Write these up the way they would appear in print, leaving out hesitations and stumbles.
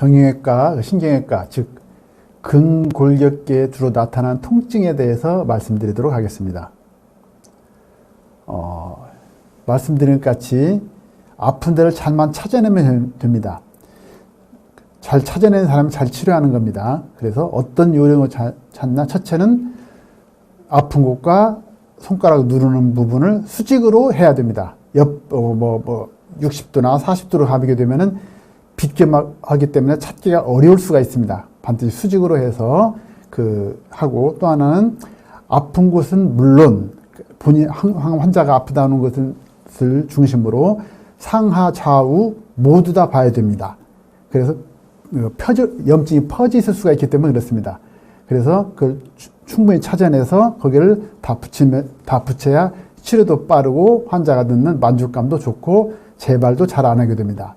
정형외과, 신경외과, 즉 근골격계에 주로 나타나는 통증에 대해서 말씀드리도록 하겠습니다. 말씀드린 것 같이 아픈 데를 잘만 찾아내면 됩니다. 잘 찾아내는 사람이 잘 치료하는 겁니다. 그래서 어떤 요령을 찾나? 첫째는 아픈 곳과 손가락 누르는 부분을 수직으로 해야 됩니다. 60도나 40도로 가게 되면은 빗게 하기 때문에 찾기가 어려울 수가 있습니다. 반드시 수직으로 해서 하고, 또 하나는 아픈 곳은 물론 본인 환자가 아프다는 것을 중심으로 상하 좌우 모두 다 봐야 됩니다. 그래서 염증이 퍼져 있을 수가 있기 때문에 그렇습니다. 그래서 그걸 충분히 찾아내서 거기를 다 붙여야 치료도 빠르고 환자가 듣는 만족감도 좋고 재발도 잘 안 하게 됩니다.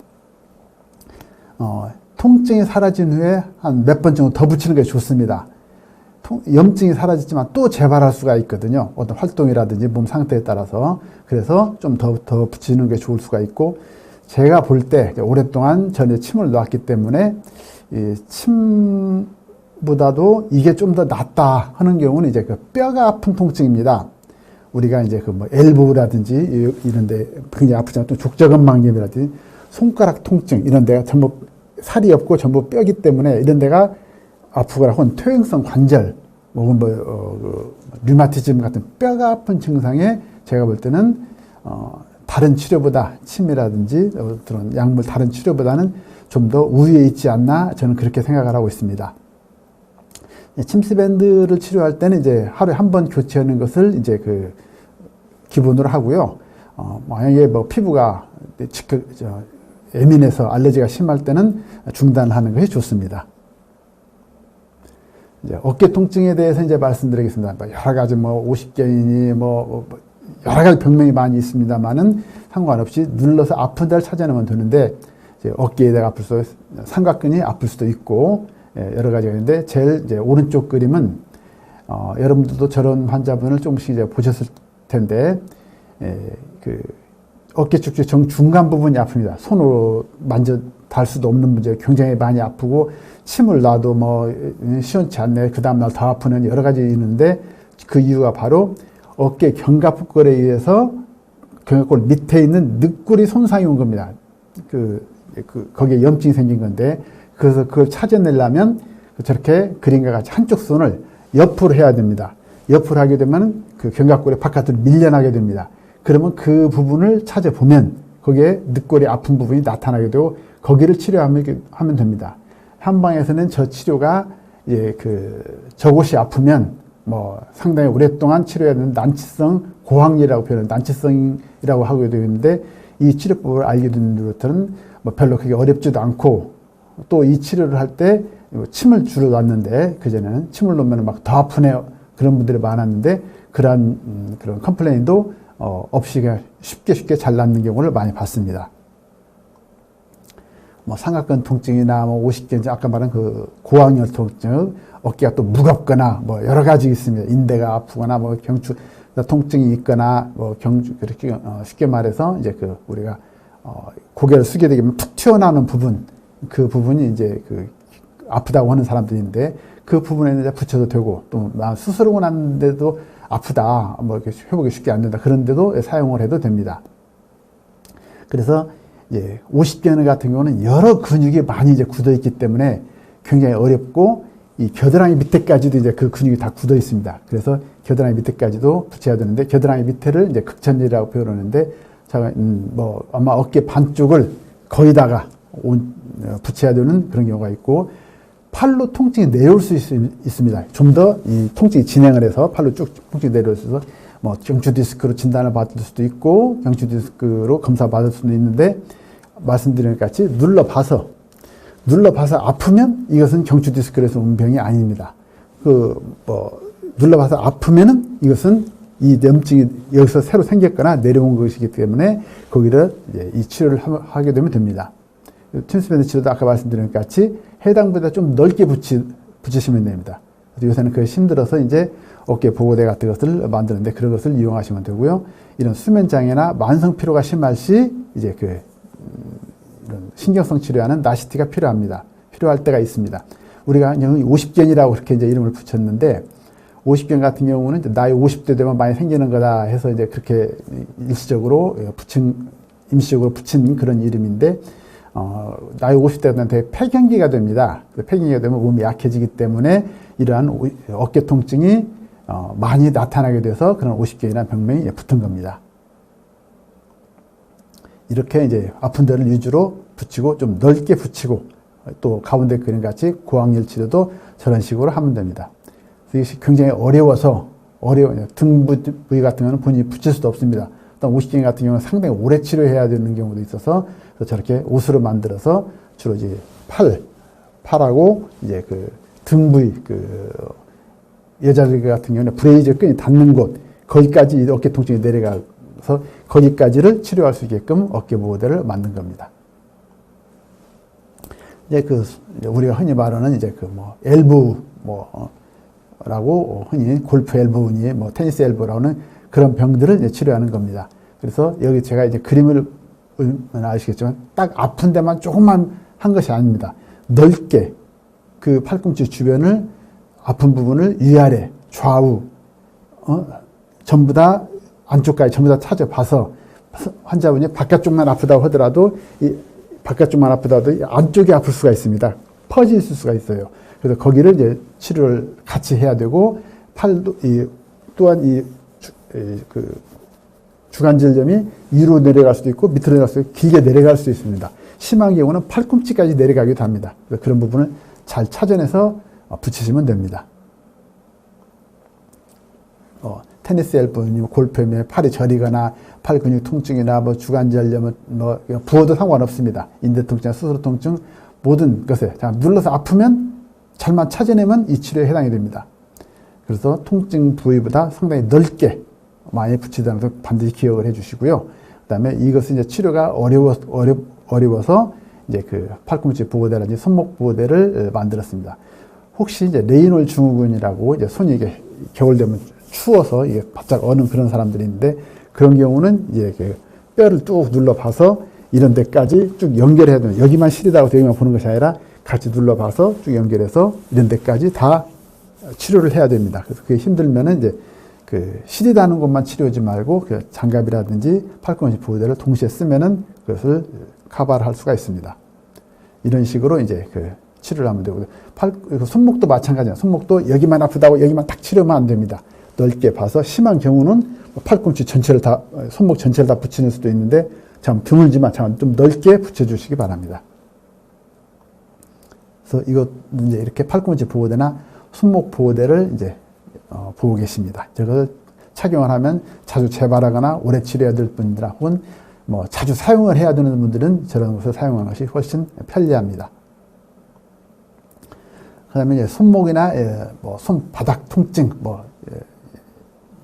통증이 사라진 후에 한 몇 번 정도 더 붙이는 게 좋습니다. 염증이 사라졌지만 또 재발할 수가 있거든요. 어떤 활동이라든지 몸 상태에 따라서. 그래서 좀 더 붙이는 게 좋을 수가 있고, 제가 볼 때 오랫동안 전에 침을 놨기 때문에 이 침보다도 이게 좀 더 낫다 하는 경우는 이제 그 뼈가 아픈 통증입니다. 우리가 이제 엘보라든지 이런데 굉장히 아프잖아요. 또 족저근막염이라든지 손가락 통증 이런 데가 전부 살이 없고 전부 뼈기 때문에 이런 데가 아프거나 혹은 퇴행성 관절 혹은 류마티즘 같은 뼈가 아픈 증상에 제가 볼 때는 다른 치료보다 침이라든지 그런 약물 다른 치료보다는 좀 더 우위에 있지 않나 저는 그렇게 생각을 하고 있습니다. 침스밴드를 치료할 때는 이제 하루에 한 번 교체하는 것을 이제 기본으로 하고요. 만약에 피부가 예민해서 알레르기가 심할 때는 중단하는 것이 좋습니다. 이제 어깨 통증에 대해서 이제 말씀드리겠습니다. 여러 가지 50견이니 여러 가지 병명이 많이 있습니다만은 상관없이 눌러서 아픈 데를 찾아내면 되는데, 이제 어깨에다가 아플 수도, 삼각근이 아플 수도 있고, 여러 가지가 있는데, 제일 이제 오른쪽 그림은, 여러분들도 저런 환자분을 조금씩 이제 보셨을 텐데, 어깨 쪽 중간 부분이 아픕니다. 손으로 닿을 수도 없는 문제, 굉장히 많이 아프고, 침을 놔도 시원치 않네, 그 다음날 더 아프는 여러 가지 있는데, 그 이유가 바로 어깨 견갑골에 의해서 견갑골 밑에 있는 늑골이 손상이 온 겁니다. 거기에 염증이 생긴 건데, 그래서 그걸 찾아내려면 저렇게 그림과 같이 한쪽 손을 옆으로 해야 됩니다. 옆으로 하게 되면 그 견갑골이 바깥으로 밀려나게 됩니다. 그러면 그 부분을 찾아보면 거기에 늑골이 아픈 부분이 나타나게 되고 거기를 치료하면 됩니다. 한방에서는 저 치료가 저곳이 아프면 상당히 오랫동안 치료해야 되는 난치성 고황리라고 표현해요. 난치성이라고 하게 되는데, 이 치료법을 알게 된 이후부터는 별로 그게 어렵지도 않고, 또 이 치료를 할 때 침을 주로 놨는데, 그전에는 침을 놓으면 더 아프네요, 그런 분들이 많았는데, 그런 컴플레인도 없이 쉽게 잘 낫는 경우를 많이 봤습니다. 삼각근 통증이나 50견, 아까 말한 고황열 통증, 어깨가 또 무겁거나 여러 가지 있습니다. 인대가 아프거나 경추 통증이 있거나 그렇게 쉽게 말해서 이제 우리가 고개를 숙이게 되면 툭 튀어나오는 부분, 그 부분이 이제 아프다고 하는 사람들인데, 그 부분에 이제 붙여도 되고, 또 수술하고 났는데도 아프다, 이렇게 회복이 쉽게 안 된다, 그런데도 사용을 해도 됩니다. 그래서 50견 같은 경우는 여러 근육이 많이 이제 굳어 있기 때문에 굉장히 어렵고, 이 겨드랑이 밑에까지도 이제 그 근육이 다 굳어 있습니다. 그래서 겨드랑이 밑에까지도 붙여야 되는데, 겨드랑이 밑에를 이제 극천리라고 표현하는데, 아마 어깨 반쪽을 거의다가 붙여야 되는 그런 경우가 있고, 팔로 통증이 내려올 수 있습니다. 좀 더 이 통증이 진행을 해서 팔로 쭉 통증이 내려올 수 있어서 경추 디스크로 진단을 받을 수도 있고, 경추 디스크로 검사 받을 수도 있는데, 말씀드린 것 같이 눌러봐서 아프면 이것은 경추 디스크에서 온 병이 아닙니다. 눌러봐서 아프면은 이것은 이 염증이 여기서 새로 생겼거나 내려온 것이기 때문에 거기를 이 치료를 하게 되면 됩니다. 침스밴드 치료도 아까 말씀드린 것 같이 해당 부위에다 좀 넓게 붙이시면 됩니다. 요새는 그게 힘들어서 이제 어깨 보호대 같은 것을 만드는데 그런 것을 이용하시면 되고요. 이런 수면장애나 만성 피로가 심할 시 이제 이런 신경성 치료하는 나시티가 필요합니다. 필요할 때가 있습니다. 우리가 50견이라고 그렇게 이제 이름을 붙였는데 50견 같은 경우는 나이 50대 되면 많이 생기는 거다 해서 이제 그렇게 일시적으로 임시적으로 붙인 그런 이름인데 나이 50대 되면 폐경기가 됩니다. 폐경기가 되면 몸이 약해지기 때문에 이러한 어깨 통증이 많이 나타나게 돼서 그런 50견이라는 병명이 붙은 겁니다. 이렇게 이제 아픈 데를 위주로 붙이고 좀 넓게 붙이고 또 가운데 그림 같이 고황열 치료도 저런 식으로 하면 됩니다. 이것이 굉장히 어려워요. 등 부위 같은 경우는 본인이 붙일 수도 없습니다. 또 50견 같은 경우는 상당히 오래 치료해야 되는 경우도 있어서 저렇게 옷으로 만들어서 주로 이제 팔하고 이제 그 등 부위 여자들 같은 경우는 브레이저 끈이 닿는 곳 거기까지 어깨 통증이 내려가서 거기까지를 치료할 수 있게끔 어깨 보호대를 만든 겁니다. 이제 우리가 흔히 말하는 이제 엘보 라고 흔히 골프 엘보니 테니스 엘보라고는 그런 병들을 이제 치료하는 겁니다. 그래서 여기 제가 이제 그림을 보면 아시겠지만 딱 아픈 데만 조금만 한 것이 아닙니다. 넓게 그 팔꿈치 주변을 아픈 부분을 위아래 좌우 전부 다 안쪽까지 전부 다 찾아봐서 환자분이 바깥쪽만 아프다고 하더라도 이 바깥쪽만 아프다도 안쪽이 아플 수가 있습니다. 퍼져 있을 수가 있어요. 그래서 거기를 이제 치료를 같이 해야 되고 팔도 또한 주관절염이 위로 내려갈 수도 있고 밑으로 내려갈 수도 있고 길게 내려갈 수도 있습니다. 심한 경우는 팔꿈치까지 내려가기도 합니다. 그래서 그런 부분을 잘 찾아내서 붙이시면 됩니다. 테니스 엘보니 골프에 팔이 저리거나 팔 근육 통증이나 주관절염은 부어도 상관없습니다. 인대 통증, 스스로 통증 모든 것에 눌러서 아프면 잘만 찾아내면 이 치료에 해당이 됩니다. 그래서 통증 부위보다 상당히 넓게 많이 붙이다는 것을 반드시 기억을 해주시고요. 그 다음에 이것은 이제 치료가 어려워서 이제 그 팔꿈치 보호대라든지 손목 보호대를 만들었습니다. 혹시 이제 레이놀 증후군이라고 이제 손이 이게 겨울 되면 추워서 이게 바짝 어는 그런 사람들이 있는데 그런 경우는 이제 그 뼈를 뚝 눌러봐서 이런 데까지 쭉 연결해야 됩니다. 여기만 시리다고 여기만 보는 것이 아니라 같이 눌러봐서 쭉 연결해서 이런 데까지 다 치료를 해야 됩니다. 그래서 그게 힘들면은 이제 그 시리다는 것만 치료하지 말고 그 장갑이라든지 팔꿈치 보호대를 동시에 쓰면은 그것을 커버를 할 수가 있습니다. 이런 식으로 이제 그 치료를 하면 되고 손목도 마찬가지예요. 손목도 여기만 아프다고 여기만 딱 치료하면 안 됩니다. 넓게 봐서 심한 경우는 팔꿈치 전체를 다 손목 전체를 다 붙이는 수도 있는데 참 드물지만 좀 넓게 붙여주시기 바랍니다. 그래서 이거 이제 이렇게 팔꿈치 보호대나 손목 보호대를 이제 보고 계십니다. 저걸 착용을 하면 자주 재발하거나 오래 치료해야 될 분들 혹은 자주 사용을 해야 되는 분들은 저런 것을 사용하는 것이 훨씬 편리합니다. 그 다음에 이제 손목이나 손바닥 통증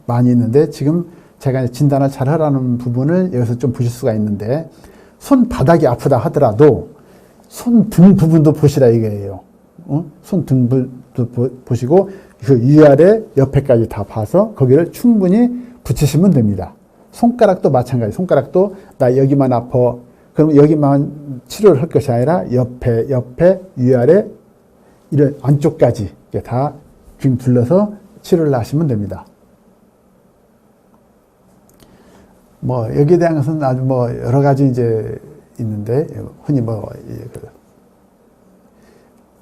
많이 있는데 지금 제가 진단을 잘 하라는 부분을 여기서 좀 보실 수가 있는데 손바닥이 아프다 하더라도 손등 부분도 보시라 이거예요. 손등 부분도 보시고 그 위아래 옆에까지 다 봐서 거기를 충분히 붙이시면 됩니다. 손가락도 마찬가지. 손가락도 나 여기만 아파. 그럼 여기만 치료를 할 것이 아니라 옆에, 위아래 이런 안쪽까지 다 균 둘러서 치료를 하시면 됩니다. 여기에 대한 것은 아주 여러 가지 이제 있는데 흔히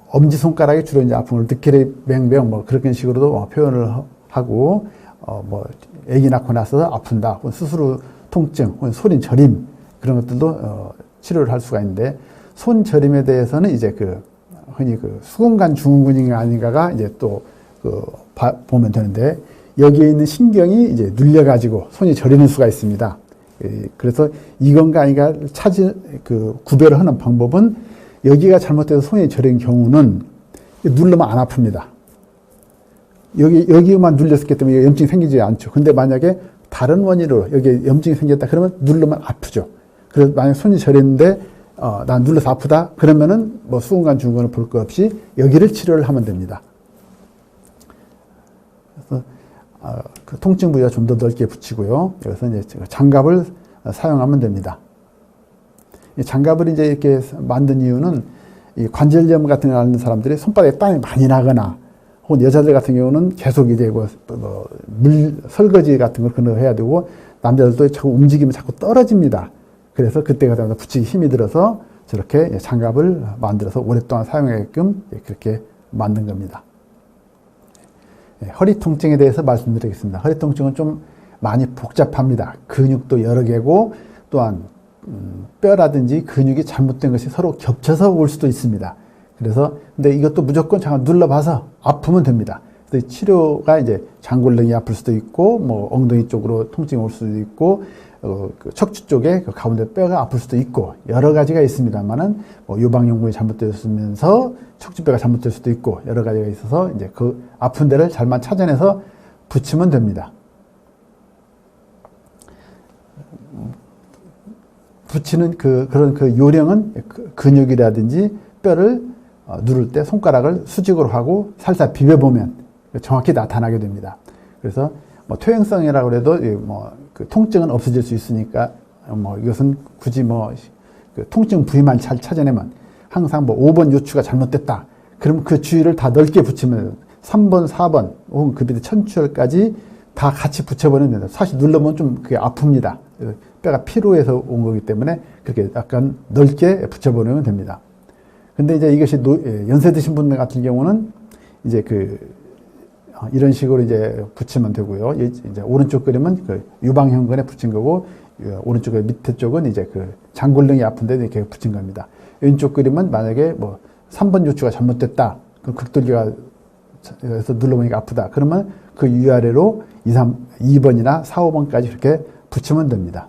엄지손가락이 주로 이제 아픔을 느끼리뱅뱅 그런 식으로도 표현을 하고 아기 낳고 나서 아픈다 혹은 스스로 통증 혹은 손 저림 그런 것들도 치료를 할 수가 있는데 손 저림에 대해서는 이제 흔히 수근관 증후군이 아닌가가 이제 또 보면 되는데 여기에 있는 신경이 이제 눌려가지고 손이 저리는 수가 있습니다. 그래서 이건가 아닌가 구별을 하는 방법은 여기가 잘못돼서 손이 저린 경우는 누르면 안 아픕니다. 여기만 눌렸기 때문에 염증이 생기지 않죠. 근데 만약에 다른 원인으로 여기에 염증이 생겼다 그러면 누르면 아프죠. 그래서 만약 손이 저렸는데 난 눌러서 아프다 그러면은 수근관 증후군을 볼 것 없이 여기를 치료를 하면 됩니다. 그래서 그 통증 부위가 좀 더 넓게 붙이고요. 여기서 이제 장갑을 사용하면 됩니다. 이 장갑을 이제 이렇게 만든 이유는 이 관절염 같은 거 앓는 사람들이 손바닥에 땀이 많이 나거나 혹은 여자들 같은 경우는 계속 이제 물 설거지 같은 걸 그거 해야 되고 남자들도 자꾸 움직이면 자꾸 떨어집니다. 그래서 그때가 되면 붙이기 힘이 들어서 저렇게 장갑을 만들어서 오랫동안 사용하게끔 그렇게 만든 겁니다. 허리 통증에 대해서 말씀드리겠습니다. 허리 통증은 좀 많이 복잡합니다. 근육도 여러 개고 또한 뼈라든지 근육이 잘못된 것이 서로 겹쳐서 올 수도 있습니다. 그래서 근데 이것도 무조건 잠깐 눌러봐서 아프면 됩니다. 그래서 치료가 이제 장골릉이 아플 수도 있고 뭐 엉덩이 쪽으로 통증이 올 수도 있고 그 척추 쪽에 그 가운데 뼈가 아플 수도 있고 여러 가지가 있습니다만은 뭐 유방용군이 잘못되었으면서 척추뼈가 잘못될 수도 있고 여러 가지가 있어서 이제 그 아픈 데를 잘만 찾아내서 붙이면 됩니다. 붙이는 그런 요령은 근육이라든지 뼈를 누를 때 손가락을 수직으로 하고 살살 비벼보면 정확히 나타나게 됩니다. 그래서 뭐 퇴행성이라고 해도 그 통증은 없어질 수 있으니까 이것은 굳이 그 통증 부위만 잘 찾아내면 항상 5번 요추가 잘못됐다. 그러면 그 주위를 다 넓게 붙이면 3번, 4번 혹은 그 밑에 천추혈까지 다 같이 붙여버리면 됩니다. 사실 누르면 좀 그게 아픕니다. 뼈가 피로해서 온 거기 때문에 그렇게 약간 넓게 붙여버리면 됩니다. 근데 이제 이것이 연세 드신 분들 같은 경우는 이제 이런 식으로 이제 붙이면 되고요. 이제 오른쪽 그림은 그 유방현근에 붙인 거고, 오른쪽 밑에 쪽은 이제 그 장골릉이 아픈데 이렇게 붙인 겁니다. 왼쪽 그림은 만약에 3번 요추가 잘못됐다. 그럼 극돌기가 그래서 눌러보니까 아프다. 그러면 그 위아래로 2번이나 4, 5번까지 이렇게 붙이면 됩니다.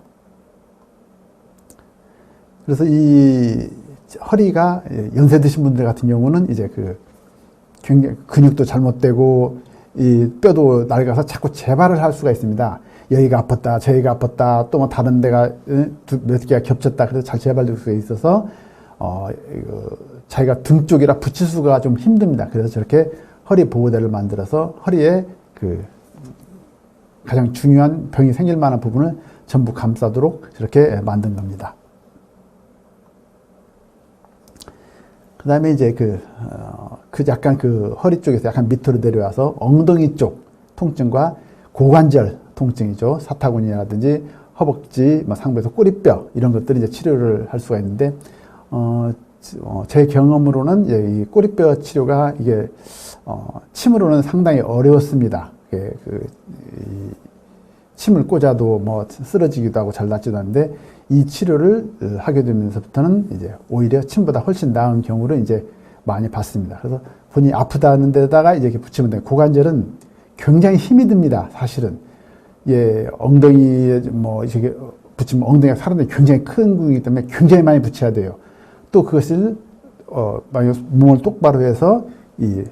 그래서 이 허리가 연세 드신 분들 같은 경우는 이제 굉장히 근육도 잘못되고 이 뼈도 낡아서 자꾸 재발을 할 수가 있습니다. 여기가 아팠다, 저기가 아팠다, 또 뭐 다른 데가 몇 개가 겹쳤다. 그래서 잘 재발될 수가 있어서 자기가 등 쪽이라 붙일 수가 좀 힘듭니다. 그래서 저렇게 허리 보호대를 만들어서 허리에 가장 중요한 병이 생길 만한 부분을 전부 감싸도록 저렇게 만든 겁니다. 그 다음에 이제 약간 허리 쪽에서 약간 밑으로 내려와서 엉덩이 쪽 통증과 고관절 통증이죠. 사타구니라든지 허벅지, 상부에서 꼬리뼈 이런 것들이 이제 치료를 할 수가 있는데, 제 경험으로는 이 꼬리뼈 치료가 이게, 침으로는 상당히 어려웠습니다. 침을 꽂아도 쓰러지기도 하고 잘 낫지도 않는데, 이 치료를 하게 되면서부터는 이제 오히려 침보다 훨씬 나은 경우를 이제 많이 봤습니다. 그래서 본인이 아프다는 데다가 이제 이렇게 붙이면 돼요. 고관절은 굉장히 힘이 듭니다. 사실은. 엉덩이에 이렇게 붙이면 엉덩이가 사람들이 굉장히 큰 근육이기 때문에 굉장히 많이 붙여야 돼요. 또 그것을, 만약 몸을 똑바로 해서 이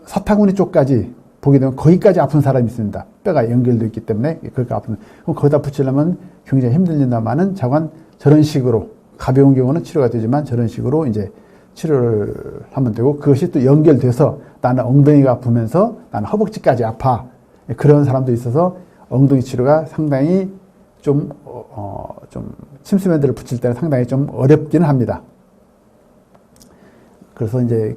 사타구니 쪽까지 보게 되면 거기까지 아픈 사람이 있습니다. 뼈가 연결되어 있기 때문에 그렇게 아픈. 그럼 거기다 붙이려면 굉장히 힘들린다마는 저런 식으로 가벼운 경우는 치료가 되지만 저런 식으로 이제 치료를 하면 되고, 그것이 또 연결돼서 나는 엉덩이가 아프면서 나는 허벅지까지 아파. 그런 사람도 있어서 엉덩이 치료가 상당히 좀 침수밴드를 붙일 때는 상당히 좀 어렵기는 합니다. 그래서 이제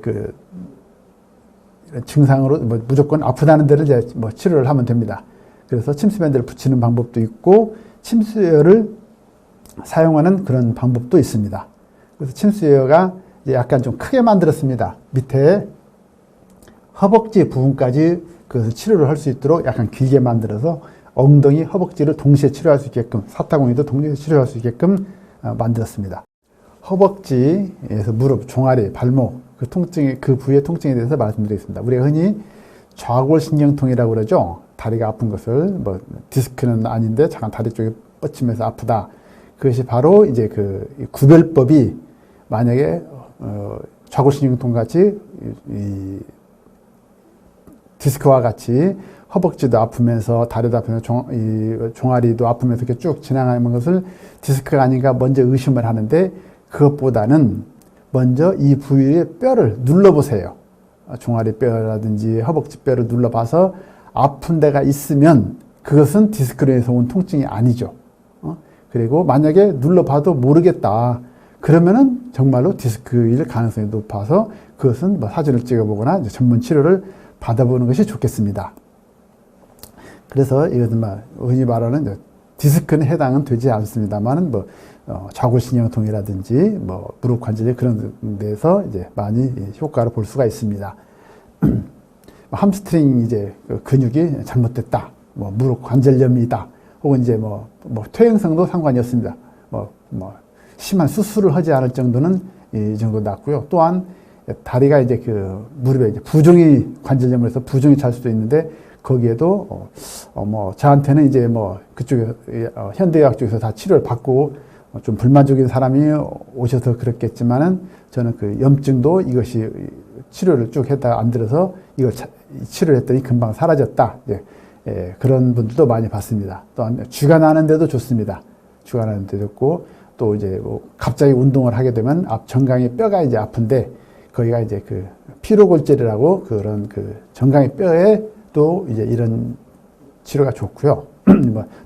증상으로 무조건 아프다는 데를 이제 치료를 하면 됩니다. 그래서 침수밴드를 붙이는 방법도 있고 침수열을 사용하는 그런 방법도 있습니다. 그래서 침수열가 이제 약간 좀 크게 만들었습니다. 밑에 허벅지 부분까지 그 치료를 할 수 있도록 약간 길게 만들어서 엉덩이, 허벅지를 동시에 치료할 수 있게끔, 사타구니도 동시에 치료할 수 있게끔 만들었습니다. 허벅지에서 무릎, 종아리, 발목 그 부위의 통증에 대해서 말씀드리겠습니다. 우리가 흔히 좌골신경통이라고 그러죠. 다리가 아픈 것을 디스크는 아닌데 잠깐 다리 쪽에 뻗치면서 아프다. 그것이 바로 이제 구별법이 만약에 좌골신경통 같이 디스크와 같이 허벅지도 아프면서 다리도 아프면서 종아리도 아프면서 이렇게 쭉 지나가는 것을 디스크가 아닌가 먼저 의심을 하는데, 그것보다는 먼저 이 부위의 뼈를 눌러보세요. 종아리 뼈라든지 허벅지 뼈를 눌러봐서 아픈 데가 있으면 그것은 디스크로 인해서 온 통증이 아니죠. 그리고 만약에 눌러봐도 모르겠다. 그러면은 정말로 디스크일 가능성이 높아서 그것은 뭐 사진을 찍어보거나 이제 전문 치료를 받아보는 것이 좋겠습니다. 그래서 이것은 흔히 말하는 디스크는 해당은 되지 않습니다만은 뭐 좌골신경통이라든지 뭐 무릎 관절염 그런 데서 이제 많이 효과를 볼 수가 있습니다. 함스트링 이제 근육이 잘못됐다, 뭐 무릎 관절염이다, 혹은 이제 뭐 퇴행성도 상관이 없습니다. 심한 수술을 하지 않을 정도는 이 정도 낫고요. 또한 다리가 이제 무릎에 이제 부종이 관절염을 해서 부종이 잘 수도 있는데 거기에도 저한테는 이제 그쪽에 현대의학 쪽에서 다 치료를 받고 좀 불만족인 사람이 오셔서 그렇겠지만은 저는 그 염증도 이것이 치료를 쭉 했다가 안 들어서 이걸 치료를 했더니 금방 사라졌다. 그런 분들도 많이 봤습니다. 또한 쥐가 나는데도 좋습니다. 쥐가 나는데도 좋고, 또 이제 갑자기 운동을 하게 되면 앞 정강이 뼈가 이제 아픈데 거기가 이제 피로골절이라고 그런 정강이 뼈에 또 이제 이런 치료가 좋고요.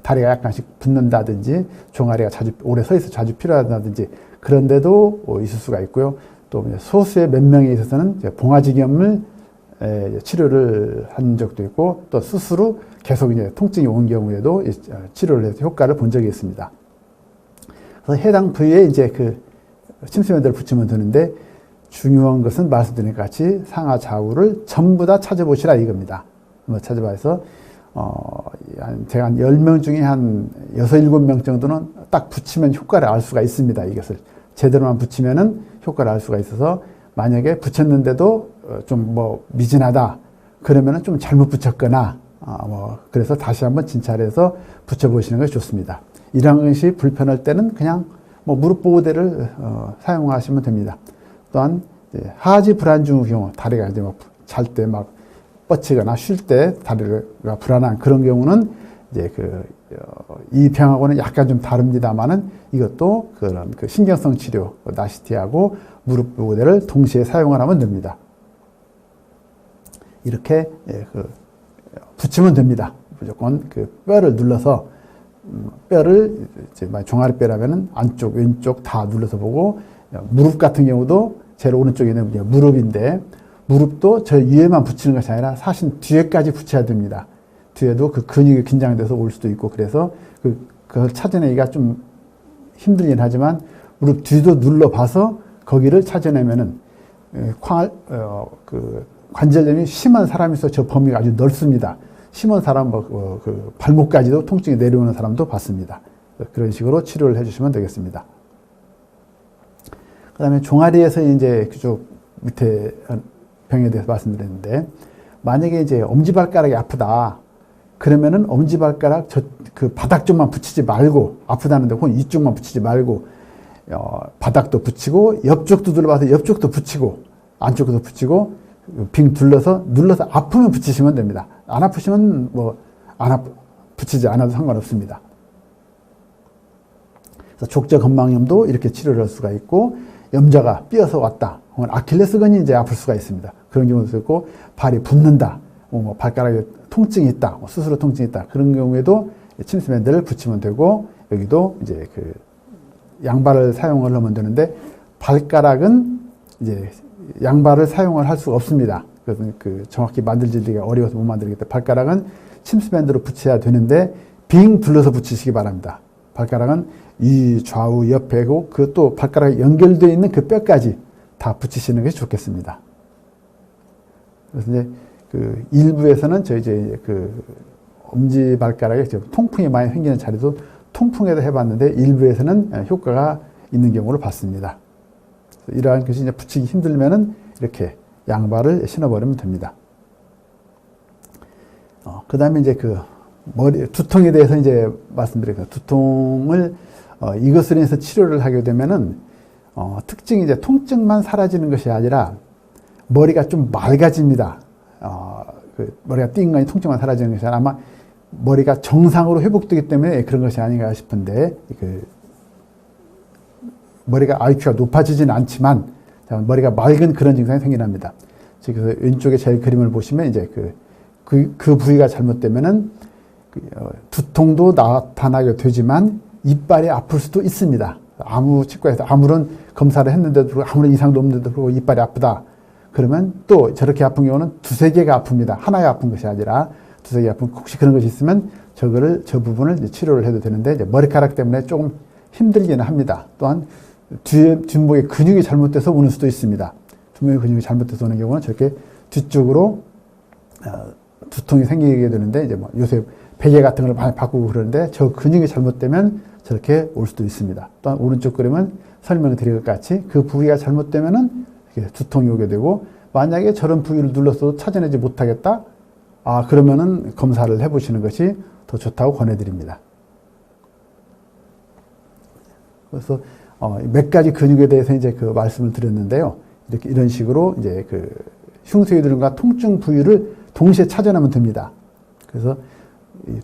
다리가 약간씩 붓는다든지 종아리가 오래 서 있어 자주 필요하다든지 그런데도 있을 수가 있고요. 또 소수의 몇 명에 있어서는 봉화지겸을 치료를 한 적도 있고, 또 스스로 계속 이제 통증이 온 경우에도 치료를 해서 효과를 본 적이 있습니다. 그래서 해당 부위에 이제 침수밴드를 붙이면 되는데, 중요한 것은 말씀드린 것 같이 상하 좌우를 전부 다 찾아보시라 이겁니다. 찾아봐서 제가 한 10명 중에 한 6, 7명 정도는 딱 붙이면 효과를 알 수가 있습니다. 이것을 제대로만 붙이면은 효과를 알 수가 있어서, 만약에 붙였는데도 좀 미진하다 그러면은 좀 잘못 붙였거나 그래서 다시 한번 진찰해서 붙여보시는 것이 좋습니다. 이런 것이 불편할 때는 그냥 무릎 보호대를 사용하시면 됩니다. 또한 하지 불안증의 경우, 다리가 이제 잘 때 뻗치거나 쉴 때 다리가 불안한 그런 경우는 이제 이 병하고는 약간 좀 다릅니다만은 이것도 그런 신경성 치료, 나시티하고 무릎 보호대를 동시에 사용을 하면 됩니다. 이렇게 붙이면 됩니다. 무조건 뼈를 눌러서 뼈를 이제 종아리뼈라면은 안쪽, 왼쪽 다 눌러서 보고, 무릎 같은 경우도 제일 오른쪽에 있는 무릎인데 무릎도 저 위에만 붙이는 것이 아니라 사실 뒤에까지 붙여야 됩니다. 뒤에도 근육이 긴장돼서 올 수도 있고, 그래서 그걸 찾아내기가 좀 힘들긴 하지만 무릎 뒤도 눌러봐서 거기를 찾아내면은 관절염이 심한 사람이 있어 저 범위가 아주 넓습니다. 심한 사람 발목까지도 통증이 내려오는 사람도 봤습니다. 그런 식으로 치료를 해주시면 되겠습니다. 그다음에 종아리에서 이제 그쪽 밑에 병에 대해서 말씀드렸는데, 만약에 이제 엄지발가락이 아프다 그러면은 엄지발가락 바닥 쪽만 붙이지 말고, 아프다는데 혹은 이쪽만 붙이지 말고 바닥도 붙이고 옆쪽도 눌러봐서 옆쪽도 붙이고 안쪽도 붙이고 빙 눌러서 아프면 붙이시면 됩니다. 안 아프시면 붙이지 않아도 상관없습니다. 그래서 족저건망염도 이렇게 치료를 할 수가 있고, 염좌가 삐어서 왔다, 혹은 아킬레스건이 이제 아플 수가 있습니다. 그런 경우도 있고, 발이 붓는다, 발가락에 통증이 있다, 스스로 통증이 있다, 그런 경우에도 침수밴드를 붙이면 되고, 여기도 이제 양발을 사용을 하면 되는데, 발가락은 이제 양발을 사용을 할 수가 없습니다. 그래서 정확히 만들기가 어려워서 못 만들기 때문에 발가락은 침수밴드로 붙여야 되는데 빙 둘러서 붙이시기 바랍니다. 발가락은 이 좌우 옆에고 또 발가락에 연결되어 있는 그 뼈까지 다 붙이시는 것이 좋겠습니다. 그래서 이제 일부에서는 이제 엄지발가락에 통풍이 많이 생기는 자리도 통풍에도 해봤는데 일부에서는 효과가 있는 경우를 봤습니다. 이러한 것이 이제 붙이기 힘들면은 이렇게 양발을 신어버리면 됩니다. 그 다음에 이제 두통에 대해서 이제 말씀드릴게요. 두통을, 이것으로 인해서 치료를 하게 되면은, 특징이 이제 통증만 사라지는 것이 아니라 머리가 좀 맑아집니다. 머리가 띵거니 통증만 사라지는 것이 아니라 아마 머리가 정상으로 회복되기 때문에 그런 것이 아닌가 싶은데, 머리가 IQ가 높아지지는 않지만 머리가 맑은 그런 증상이 생겨납니다. 그래서 왼쪽에 제 그림을 보시면 이제 그 부위가 잘못되면은 두통도 나타나게 되지만 이빨이 아플 수도 있습니다. 아무 치과에서 아무런 검사를 했는데도 불구하고 아무런 이상도 없는데도 불구하고 이빨이 아프다. 그러면 또 저렇게 아픈 경우는 두세 개가 아픕니다. 하나가 아픈 것이 아니라 두세 개 아픈, 혹시 그런 것이 있으면 저 부분을 이제 치료를 해도 되는데, 이제 머리카락 때문에 조금 힘들기는 합니다. 또한 뒷목의 근육이 잘못돼서 오는 수도 있습니다. 뒷목의 근육이 잘못돼서 오는 경우는 저렇게 뒤쪽으로 두통이 생기게 되는데, 이제 뭐 요새 베개 같은 걸 많이 바꾸고 그러는데, 저 근육이 잘못되면 저렇게 올 수도 있습니다. 또한 오른쪽 그림은 설명을 드린 것 같이 그 부위가 잘못되면은 두통이 오게 되고, 만약에 저런 부위를 눌러서 찾아내지 못하겠다? 그러면은 검사를 해보시는 것이 더 좋다고 권해드립니다. 그래서 몇 가지 근육에 대해서 이제 그 말씀을 드렸는데요. 이렇게 이런 식으로 이제 그 흉쇄유들과 통증 부위를 동시에 찾아내면 됩니다. 그래서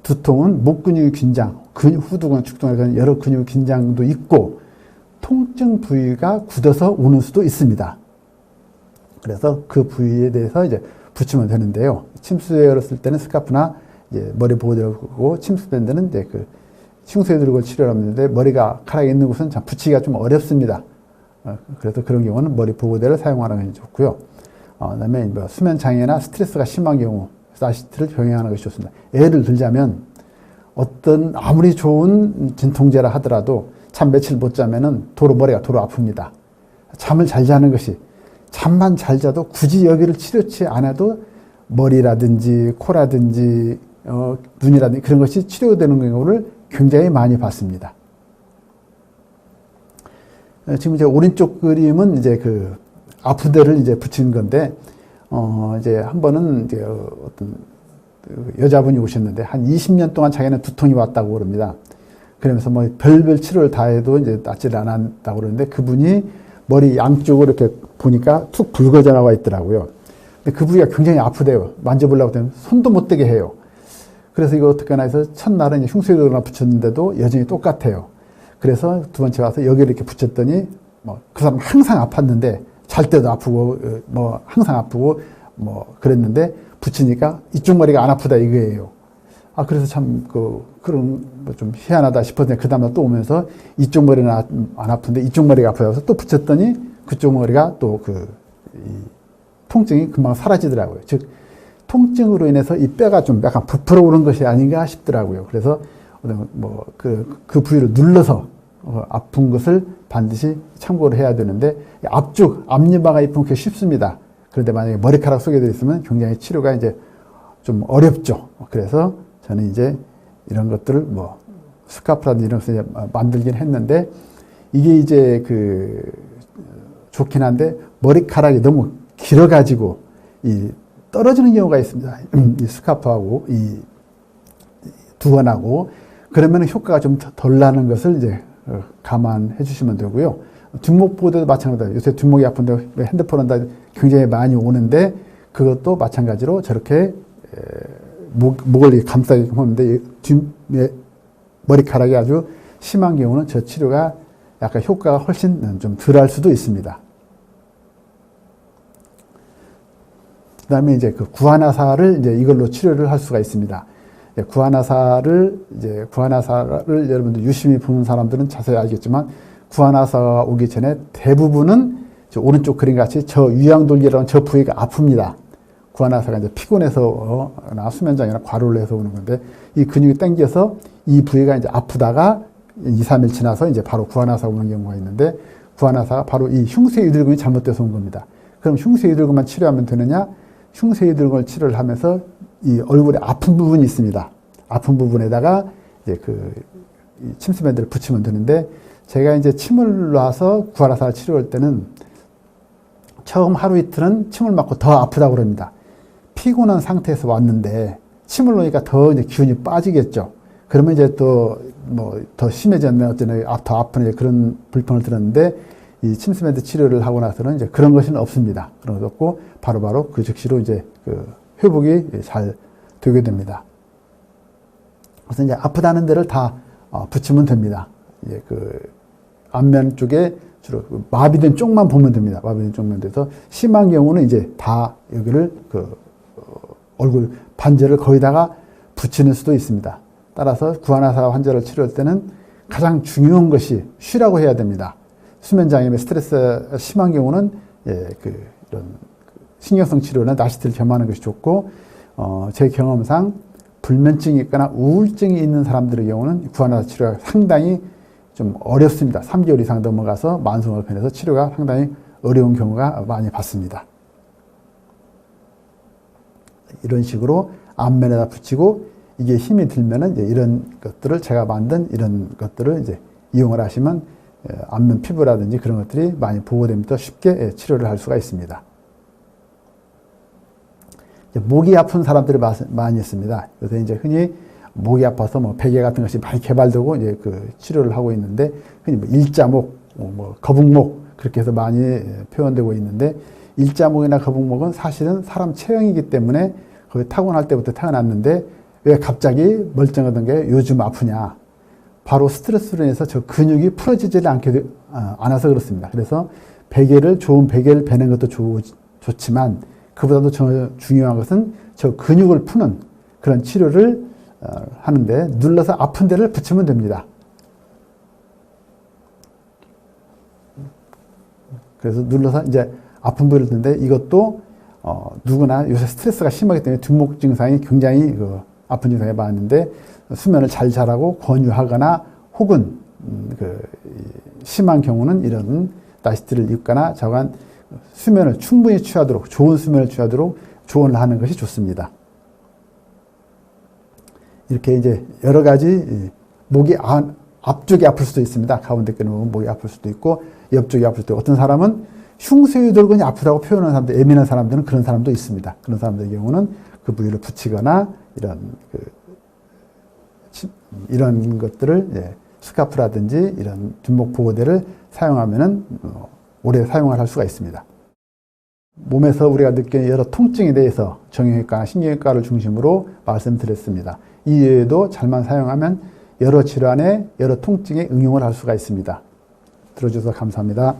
두통은 목 근육의 긴장, 후두근, 축두근 여러 근육 긴장도 있고, 통증 부위가 굳어서 오는 수도 있습니다. 그래서 그 부위에 대해서 이제 붙이면 되는데요. 침수를 쓸 때는 스카프나 이제 머리 보호대를 쓰고, 침수밴드는 이제 그 흉쇄유들을 치료를 하는데, 머리가 카락이 있는 곳은 참 붙이기가 좀 어렵습니다. 그래서 그런 경우는 머리 보호대를 사용하는 것이 좋고요. 그다음에 뭐 수면 장애나 스트레스가 심한 경우 사시트를 병행하는 것이 좋습니다. 예를 들자면 어떤 아무리 좋은 진통제라 하더라도 참 며칠 못 자면은 머리가 도로 아픕니다. 잠을 잘 자는 것이, 잠만 잘 자도 굳이 여기를 치료치 않아도 머리라든지 코라든지 눈이라든지 그런 것이 치료되는 경우를 굉장히 많이 봤습니다. 지금 이제 오른쪽 그림은 이제 그 아프대를 이제 붙인 건데, 이제 한 번은 이제 어떤 여자분이 오셨는데, 한 20년 동안 자기는 두통이 왔다고 그럽니다. 그러면서 뭐 별별 치료를 다 해도 이제 낫지를 않았다고 그러는데, 그분이 머리 양쪽으로 이렇게 보니까 툭 붉어져 나와 있더라고요. 근데 그 부위가 굉장히 아프대요. 만져보려고 하면 손도 못 대게 해요. 그래서 이거 어떻게 하나 해서 첫날은 흉쇄유를 하나 붙였는데도 여전히 똑같아요. 그래서 두 번째 와서 여기를 이렇게 붙였더니, 그 사람 항상 아팠는데, 잘 때도 아프고, 항상 아프고, 그랬는데, 붙이니까 이쪽 머리가 안 아프다 이거예요. 그래서 참, 그런, 좀 희한하다 싶었는데, 그 다음에 또 오면서 이쪽 머리는 안 아픈데 이쪽 머리가 아프다고 해서 또 붙였더니 그쪽 머리가 또 통증이 금방 사라지더라고요. 즉, 통증으로 인해서 이 뼈가 좀 약간 부풀어 오른 것이 아닌가 싶더라고요. 그래서 그 부위를 눌러서 아픈 것을 반드시 참고를 해야 되는데, 앞니바가 입으면 그게 쉽습니다. 그런데 만약에 머리카락 속에 들어있으면 굉장히 치료가 이제 좀 어렵죠. 그래서 저는 이제 이런 것들을 스카프라든지 이런 것을 만들긴 했는데, 이게 이제 좋긴 한데, 머리카락이 너무 길어가지고 떨어지는 경우가 있습니다. 이 스카프하고 이 두건하고, 그러면 효과가 좀 덜 나는 것을 이제 감안해 주시면 되고요. 뒷목 보호대도 마찬가지다. 요새 뒷목이 아픈데 핸드폰은 다 굉장히 많이 오는데, 그것도 마찬가지로 저렇게 목을 감싸게 하는데, 머리카락이 아주 심한 경우는 저 치료가 약간 효과가 훨씬 좀 덜 할 수도 있습니다. 그 다음에 이제 구하나사를 이제 이걸로 치료를 할 수가 있습니다. 구하나사를 여러분들 유심히 보는 사람들은 자세히 알겠지만, 구하나사가 오기 전에 대부분은 오른쪽 그림 같이 저 위양돌기라는 저 부위가 아픕니다. 구하나사가 이제 피곤해서나 수면장애나 과로를 해서 오는 건데, 이 근육이 당겨서 이 부위가 이제 아프다가 2, 3일 지나서 이제 바로 구하나사가 오는 경우가 있는데, 구하나사가 바로 이 흉쇄유들근이 잘못돼서 온 겁니다. 그럼 흉쇄유들근만 치료하면 되느냐? 흉쇄유들근을 치료를 하면서 이 얼굴에 아픈 부분이 있습니다. 아픈 부분에다가 이제 이 침수밴드를 붙이면 되는데, 제가 이제 침을 놔서 구하나사를 치료할 때는 처음 하루 이틀은 침을 맞고 더 아프다고 그럽니다. 피곤한 상태에서 왔는데 침을 놓으니까 더 이제 기운이 빠지겠죠. 그러면 이제 또 더 심해졌네, 어쩌네, 더 아픈 그런 불평을 들었는데, 이 침수밴드 치료를 하고 나서는 이제 그런 것은 없습니다. 그런 것 없고 바로바로 그 즉시로 이제 회복이 잘 되게 됩니다. 그래서 이제 아프다는 데를 다 붙이면 됩니다. 이제 앞면 쪽에 주로 마비된 쪽만 보면 됩니다. 마비된 쪽만 돼서, 심한 경우는 이제 다 여기를 얼굴 반지를 거의다가 붙이는 수도 있습니다. 따라서 구하나사 환자를 치료할 때는 가장 중요한 것이 쉬라고 해야 됩니다. 수면장애의 스트레스가 심한 경우는 이런 신경성 치료나 나시트를 겸하는 것이 좋고, 제 경험상 불면증이 있거나 우울증이 있는 사람들의 경우는 구안화사 치료가 상당히 좀 어렵습니다. 3개월 이상 넘어가서 만성으로 변해서 치료가 상당히 어려운 경우가 많이 봤습니다. 이런 식으로 앞면에다 붙이고, 이게 힘이 들면은 이제 이런 것들을 제가 만든 이런 것들을 이제 이용을 하시면 앞면 피부라든지 그런 것들이 많이 보호되면서 쉽게 치료를 할 수가 있습니다. 목이 아픈 사람들이 많이 있습니다. 그래서 이제 흔히 목이 아파서 뭐 베개 같은 것이 많이 개발되고 이제 그 치료를 하고 있는데, 흔히 뭐 일자목, 뭐 거북목 그렇게 해서 많이 표현되고 있는데, 일자목이나 거북목은 사실은 사람 체형이기 때문에 거기 타고날 때부터 태어났는데 왜 갑자기 멀쩡하던 게 요즘 아프냐? 바로 스트레스로 인해서 저 근육이 풀어지지 않아서 그렇습니다. 그래서 좋은 베개를 베는 것도 좋지만 그보다도 중요한 것은 저 근육을 푸는 그런 치료를 하는데, 눌러서 아픈 데를 붙이면 됩니다. 그래서 눌러서 이제 아픈 부위를 드는데, 이것도 누구나 요새 스트레스가 심하기 때문에 뒷목 증상이 굉장히 아픈 증상이 많은데, 수면을 잘 자라고 권유하거나 혹은 심한 경우는 이런 나시트를 입거나 저간 수면을 충분히 취하도록, 좋은 수면을 취하도록 조언을 하는 것이 좋습니다. 이렇게 이제 여러 가지 목이 앞쪽이 아플 수도 있습니다. 가운데 껴 놓으면 목이 아플 수도 있고 옆쪽이 아플 수도 있고, 어떤 사람은 흉쇄유돌근이 아프다고 표현하는 사람들, 예민한 사람들은 그런 사람도 있습니다. 그런 사람들의 경우는 그 부위를 붙이거나 이런 것들을 스카프라든지 이런 뒷목 보호대를 사용하면은 오래 사용할 수가 있습니다. 몸에서 우리가 느끼는 여러 통증에 대해서 정형외과나 신경외과를 중심으로 말씀드렸습니다. 이 외에도 잘만 사용하면 여러 질환에, 여러 통증에 응용을 할 수가 있습니다. 들어주셔서 감사합니다.